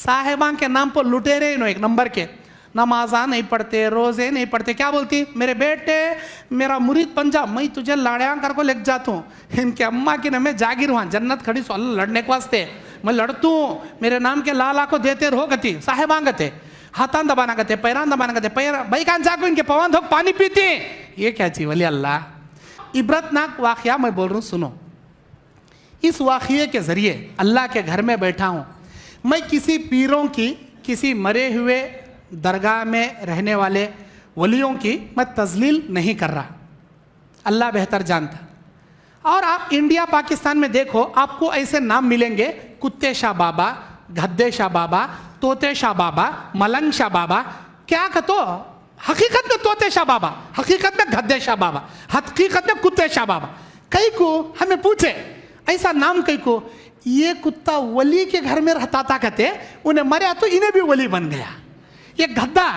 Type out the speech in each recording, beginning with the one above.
साहेबान के नाम पर लुटेरे नो एक नंबर के, नमाजा नहीं पढ़ते, रोजे नहीं पढ़ते। क्या बोलती, मेरे बेटे मेरा मुरीद पंजाब, मैं तुझे लाड़िया कर को लेके जाता हूँ, इनके अम्मा की न मैं जागीर वहाँ जन्नत खड़ी सो अल्लाह लड़ने के वास्ते मैं लड़तू हूँ, मेरे नाम के लाला को देते रहो गति। साहेबान गते हाथान दबाना गते, पैरान दबाना गते, पैर भाई कान जाको इनके पवन धोक पानी पीती। ये क्या चीज वली अल्लाह। इबरतनाक वाकया मैं बोल रहा हूँ, सुनो। इस वाकये के जरिए अल्लाह के घर में बैठा हूँ मैं, किसी पीरों की, किसी मरे हुए दरगाह में रहने वाले वलियों की मैं तजलील नहीं कर रहा, अल्लाह बेहतर जानता। और आप इंडिया पाकिस्तान में देखो, आपको ऐसे नाम मिलेंगे, कुत्ते शाह बाबा, गद्दे शाह बाबा, तोते शाह बाबा, मलंग शाह बाबा। क्या कहते, हकीकत में तोते शाह बाबा, हकीकत में गद्दे शाह बाबा, हकीकत में कुत्ते शाह बाबा। कई को हमें पूछे ऐसा नाम, कई को ये कुत्ता वली के घर में रहता था, कहते उन्हें मरा तो इन्हें भी वली बन गया। ये गद्दा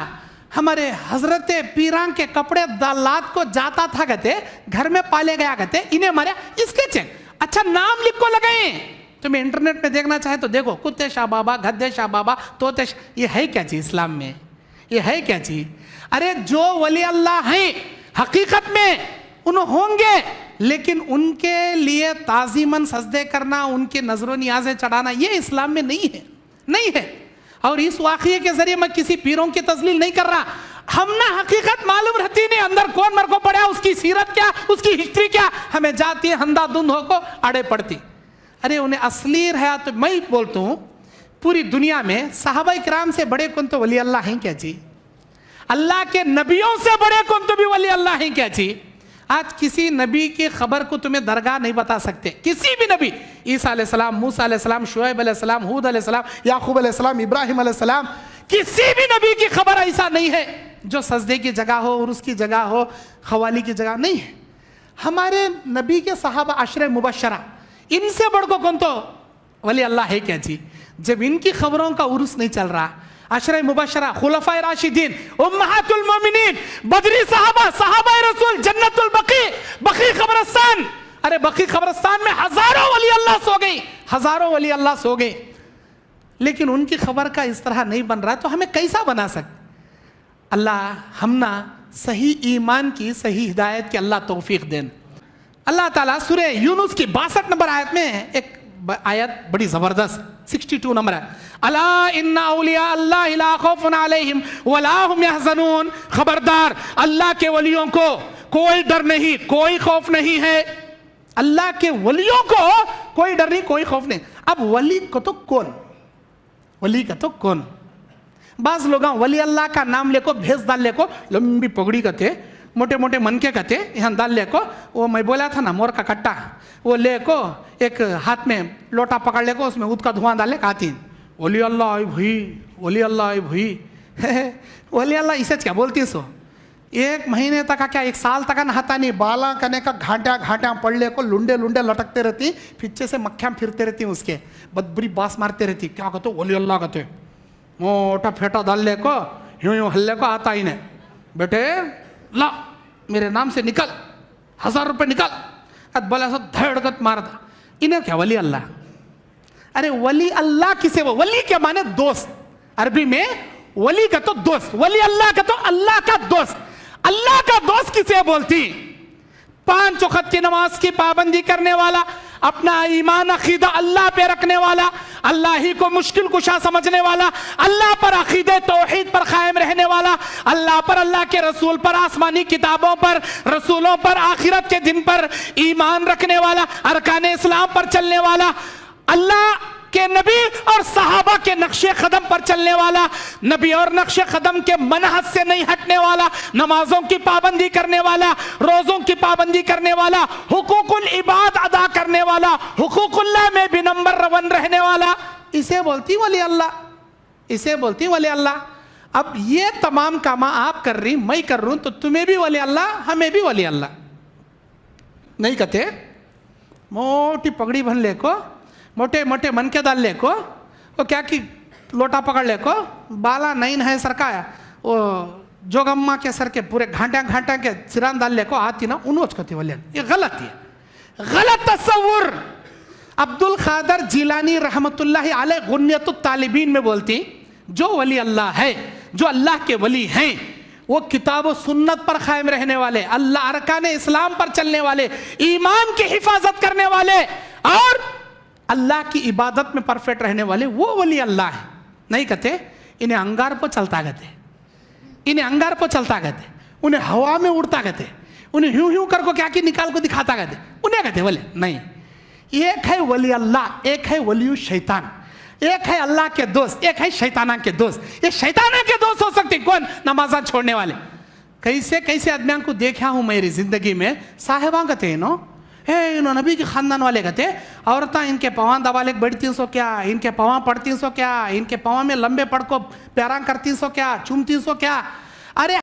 हमारे हजरत पीरां के कपड़े दालात को जाता था, कहते घर में पाले गया, कहते इन्हें मरा, इसके चेक अच्छा नाम लिख को लगाए। तुम्हें इंटरनेट में देखना चाहे तो देखो, कुत्ते शाह बाबा, गद्दे शाह बाबा, तोते शाह, ये है क्या चीज इस्लाम में, ये है क्या चीज। अरे जो वली अल्लाह हैं हकीकत में उन होंगे, लेकिन उनके लिए ताजीमन सजदे करना, उनके नजरों नियाज़ें चढ़ाना, ये इस्लाम में नहीं है, नहीं है। और इस वाक़ये के जरिए मैं किसी पीरों की तजलील नहीं कर रहा। हम ना हकीकत मालूम रहती नहीं, अंदर कौन मर को पड़ा, उसकी सीरत क्या, उसकी हिस्ट्री क्या, हमें जाती है अंधाधुंध होको अड़े पड़ती। अरे उन्हें असली रहा तो मैं बोलता हूँ, पूरी दुनिया में सहाबा किराम से बड़े कौन तो वली अल्लाह हैं क्या जी, अल्लाह के नबियों से बड़े कौन तो भी वली अल्लाह हैं क्या जी। आज किसी नबी की खबर को तुम्हें दरगाह नहीं बता सकते, किसी भी नबी, ईसा अलैहिस्सलाम, मूसा अलैहिस्सलाम, शुएब अलैहिस्सलाम, हूद अलैहिस्सलाम, याकूब अलैहिस्सलाम, इब्राहिम अलैहिस्सलाम, किसी भी नबी की खबर ऐसा नहीं है जो सजदे की जगह हो, उर्स की जगह हो, खवाली की जगह नहीं है। हमारे नबी के सहाबा अशरे मुबशरा, इनसे बढ़ को कौन तो वली अल्लाह है क्या जी। जब इनकी खबरों का उर्स नहीं चल रहा, अशरे मुबशरा, खुलफाए राशिदीन, उम्महातुल मोमिनीन, बदरी साहबा, साहबा रसूल, जन्नतुल बकी, बकी कब्रिस्तान, अरे बकी कब्रिस्तान में हजारों वली अल्लाह सो गई, हजारों वली अल्लाह सो गए, लेकिन उनकी खबर का इस तरह नहीं बन रहा, तो हमें कैसा बना सकते। अल्लाह हमना सही ईमान की, सही हिदायत की अल्लाह तौफीक देन। अल्लाह ताला सूरह यूनुस की 62 नंबर आयत में एक आयत बड़ी जबरदस्त, 62 नंबर है, अला इन्ना औलिया अल्लाह ला खौफुन अलैहिम वला हुम यहज़नून, खबरदार अल्लाह के वलियों को कोई डर नहीं, कोई खौफ नहीं है। अल्लाह के वलियों को कोई डर नहीं, कोई खौफ नहीं। अब वली को तो कौन, वली का तो कौन, बाज लोग वली अल्लाह का नाम लेको, भेस डाल लेको, लंबी पगड़ी कहते, मोटे मोटे मन के कहते, यहाँ डाल लेको, वो मैं बोला था ना मोर का कट्टा, वो लेको एक हाथ में लोटा पकड़ लेको, उसमें ऊद का धुआं डाले, खाती वली अल्लाह आई भई, वली अल्लाह आई भई, वली अल्लाह इसे क्या बोलती सो। एक महीने तक का क्या, एक साल तक नहाता नहीं, बाला करने का घाटिया घाटिया पड़ ले को, लुंडे लुंडे लटकते रहती, पीछे से मक्खियाँ फिरते रहती उसके, बदबुरी बास मारते रहती। क्या कहते वली अल्लाह कहते, मोटा फेटा डाल ले को, यूं यूं हल्ले को आता ही नहीं, बेटे ला मेरे नाम से निकल, 1000 रुपये निकल, बोला सो धड़कत मारता। इन्हें क्या वली अल्लाह। अरे वली अल्लाह किसे, वो वली के माने दोस्त, अरबी में वली का तो दोस्त, वली अल्लाह का तो अल्लाह का दोस्त। अल्लाह का दोस्त किसे बोलती, 5 वक्त की नमाज की पाबंदी करने वाला, अपना ईमान अकीदा अल्लाह पे रखने वाला, अल्लाह ही को मुश्किल कुशा समझने वाला, अल्लाह पर अकीदे तौहीद पर कायम रहने वाला, अल्लाह पर, अल्लाह के रसूल पर, आसमानी किताबों पर, रसूलों पर, आखिरत के दिन पर ईमान रखने वाला, अरकान इस्लाम पर चलने वाला, अल्लाह के नबी और सहाबा के नक्शे कदम पर चलने वाला, नबी और नक्शे कदम के मनहज से नहीं हटने वाला, नमाजों की पाबंदी करने वाला, रोजों की पाबंदी करने वाला, हुकूकुल इबाद अदा करने वाला, हुकूकुल्लाह में भी नंबर वन रहने वाला, इसे बोलती वली अल्लाह, इसे बोलती वली अल्लाह। अब ये तमाम काम आप कर रही, मैं कर रहा हूं, तो तुम्हें भी वली अल्लाह, हमें भी वली अल्लाह नहीं कहते। मोटी पगड़ी बन ले को, मोटे मोटे मन के डाल ले को, वो क्या कि लोटा पकड़ ले को, बाला नहीं है सरकाया, वो जोगम्मा के सर के पूरे घाटा घाटा के सिरान डाल ले को आती ना, उन्होंने कहती वली। ये गलत है, गलत तस्वुर। अब्दुल खादर जिलानी रहमतुल्लाहि अलैह गुन्यतुत तालिबीन में बोलती, जो वली अल्लाह है, जो अल्लाह के वली हैं, वो किताब और सुन्नत पर कायम रहने वाले, अल्लाह अरकान इस्लाम पर चलने वाले, ईमान की हिफाजत करने वाले और अल्लाह की इबादत में परफेक्ट रहने वाले, वो वली अल्लाह है। नहीं कहते इन्हें अंगार पर चलता कहते, इन्हें अंगार पर चलता कहते, उन्हें हवा में उड़ता कहते, उन्हें ह्यूं ह्यूं कर को क्या कि निकाल को दिखाता कहते, उन्हें कहते वली नहीं। एक है वली अल्लाह, एक है वली शैतान, एक है अल्लाह के दोस्त, एक है शैताना के दोस्त। ये शैताना के दोस्त हो सकते कौन? नमाजा छोड़ने वाले। कैसे कैसे आदमियों को देखा हूं मेरी जिंदगी में, साहेबा कहते हैं नो, हे इन्होंने नबी के खानदान वाले कहते, औरतें इनके पवा दबाले बैठती सो क्या, इनके पवा पड़ती सो क्या, इनके पवा में लंबे पड़ को प्यारा करती सो क्या, चूमती सो क्या। अरे